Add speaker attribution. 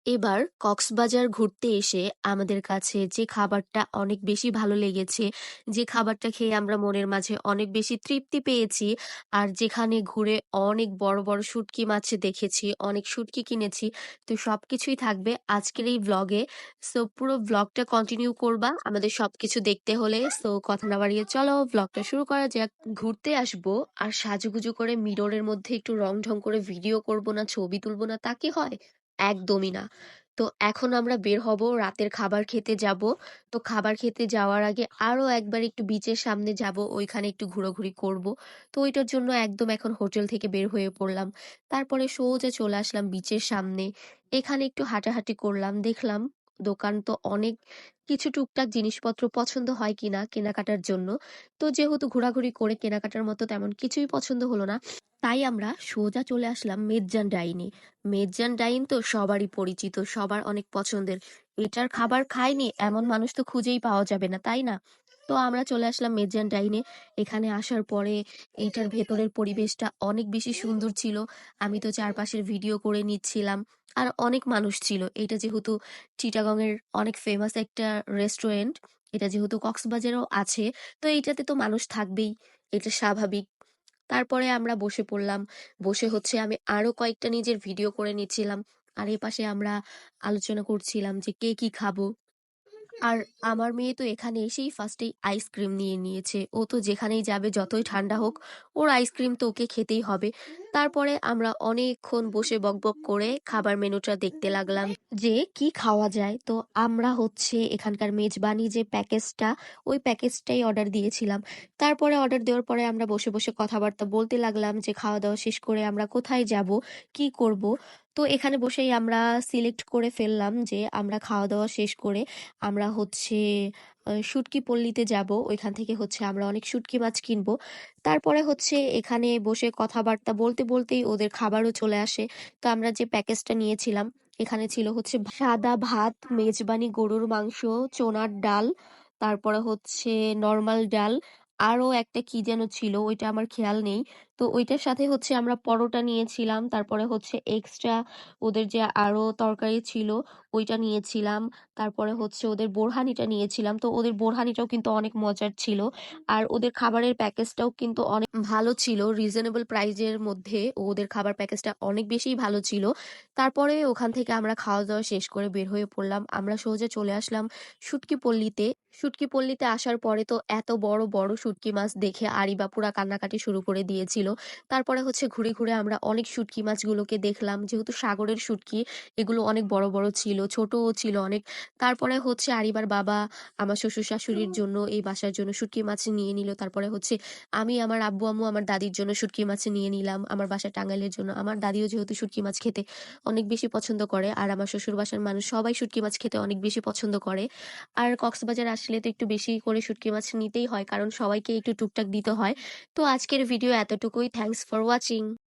Speaker 1: এবার কক্সবাজার ঘুরতে এসে আমাদের কাছে যে খাবারটা অনেক বেশি ভালো লেগেছে, যে খাবারটা খেয়ে আমরা মনের মাঝে অনেক বেশি তৃপ্তি পেয়েছি, আর যেখানে ঘুরে অনেক বড় বড় শুটকি মাছ দেখেছি, অনেক শুটকি কিনেছি। তো সবকিছুই থাকবে আজকের এই ভ্লগে। সো পুরো ভ্লগটা কন্টিনিউ করবা আমাদের সবকিছু দেখতে হলে। সো কথা না বাড়িয়ে চলো ভ্লগটা শুরু করা যাক। ঘুরতে আসবো আর সাজুগুজু করে মিররের মধ্যে একটু রং ঢং করে ভিডিও করব না, ছবি তুলবো না, তা কি হয়? একদমই না। তো এখন আমরা বের হব, রাতের খাবার খেতে যাব। তো খাবার খেতে যাওয়ার আগে আরো একবার একটু বিচের সামনে যাব, ওইখানে একটু ঘোরাঘুরি করব। তো ওইটার জন্য একদম এখন হোটেল থেকে বের হয়ে পড়লাম। তারপরে সোজা চলে আসলাম বিচের সামনে। এখানে একটু হাঁটাহাঁটি করলাম, দেখলাম দোকান তো অনেক, কিছু টুকটাক জিনিসপত্র পছন্দ হয় কিনা কেনাকাটার জন্য। তো যেহেতু ঘোরাঘুরি করে কেনাকাটার মতো তেমন কিছুই পছন্দ হলো না, তাই আমরা সোজা চলে আসলাম মেজবান ডাইনে। মেজবান ডাইন তো সবারই পরিচিত, সবার অনেক পছন্দের। এটার খাবার খায়নি এমন মানুষ তো খুঁজেই পাওয়া যাবে না, তাই না? তো আমরা চলে আসলাম মেজবান ডাইনে। এখানে আসার পরে এইটার ভেতরের পরিবেশটা অনেক বেশি সুন্দর ছিল। আমি তো চারপাশের ভিডিও করে নিচ্ছিলাম। আর অনেক মানুষ ছিল। এটা যেহেতু চিটাগং এর অনেক ফেমাস একটা রেস্টুরেন্ট, এটা যেহেতু কক্সবাজারেও আছে, তো এইটাতে তো মানুষ থাকবেই, এটা স্বাভাবিক। তারপরে আমরা বসে পড়লাম। বসে হচ্ছে আমি আরো কয়েকটা নিজের ভিডিও করে নিচ্ছিলাম। আর এপাশে আমরা আলোচনা করছিলাম যে কে কি খাবো। আর আমার মেয়ে তো এখানে এসেই ফার্স্টেই আইসক্রিম নিয়ে নিয়েছে। ও তো যেখানেই যাবে যতই ঠান্ডা হোক, ওর আইসক্রিম তো ওকে খেতেই হবে। তারপরে আমরা অনেকক্ষণ বসে বকবক করে খাবার মেনুটা দেখতে লাগলাম যে কি খাওয়া যায়। তো আমরা হচ্ছে এখানকার মেজবানি যে প্যাকেজটা, ওই প্যাকেজটাই অর্ডার দিয়েছিলাম। তারপরে অর্ডার দেওয়ার পরে আমরা বসে বসে কথাবার্তা বলতে লাগলাম যে খাওয়া দাওয়া শেষ করে আমরা কোথায় যাব, কি করব। তো এখানে বসেই আমরা সিলেক্ট করে ফেললাম যে আমরা খাওয়া দাওয়া শেষ করে আমরা হচ্ছে শুটকি পল্লীতে যাব। ওইখান থেকে হচ্ছে আমরা অনেক শুটকি মাছ কিনবো। তারপরে হচ্ছে এখানে বসে কথাবার্তা বলতে বলতেই ওদের খাবারও চলে আসে। তো আমরা যে প্যাকেজটা নিয়েছিলাম, এখানে ছিল হচ্ছে সাদা ভাত, মেজবানি গরুর মাংস, চনার ডাল, তারপরে হচ্ছে নর্মাল ডাল, আরো একটা কি যেন ছিল ওইটা আমার খেয়াল নেই। তো ওইটার সাথে হচ্ছে আমরা পরোটা নিয়েছিলাম, তারপরে হচ্ছে এক্সট্রা ওদের যে আরো তরকারি ছিল ওইটা নিয়েছিলাম। তারপরে হচ্ছে ওদের বোরহানিটা নিয়েছিলাম। তো ওদের বোরহানিটাও কিন্তু অনেক মজার ছিল। আর ওদের খাবারের প্যাকেজটাও কিন্তু অনেক ভালো ছিল, রিজনেবল প্রাইজের মধ্যে ওদের খাবার প্যাকেজটা অনেক বেশি ভালো ছিল। তারপরে ওখান থেকে আমরা খাওয়া দাওয়া শেষ করে বের হয়ে পড়লাম। আমরা সোজা চলে আসলাম শুটকি পল্লীতে। শুটকি পল্লীতে আসার পরে তো এত বড় বড় শুটকি মাছ দেখে আরিবা পুরা কান্নাকাটি শুরু করে দিয়েছিল। তারপরে হচ্ছে ঘুরে ঘুরে আমরা অনেক শুটকি মাছগুলোকে দেখলাম, যেহেতু সাগরের শুটকি, এগুলো অনেক বড় বড় ছিল, ছোটও ছিল অনেক। তারপরে হচ্ছে আরিবার বাবা আমার শ্বশুর শাশুড়ির জন্য এই বাসার জন্য শুটকি মাছ নিয়ে নিল। তারপরে হচ্ছে আমি আমার আব্বু আম্মু আমার দাদির জন্য শুটকি মাছ নিয়ে নিলাম, আমার বাসা টাঙ্গাইলের জন্য। আমার দাদিও যেহেতু শুটকি মাছ খেতে অনেক বেশি পছন্দ করে, আর আমার শ্বশুর বাসার মানুষ সবাই শুটকি মাছ খেতে অনেক বেশি পছন্দ করে। আর কক্সবাজার আসলে তো একটু বেশি করে শুটকি মাছ নিতেই হয়, কারণ সবাইকে একটু টুকটাক দিতে হয়। তো আজকের ভিডিও এতটুকুই। Thanks for watching.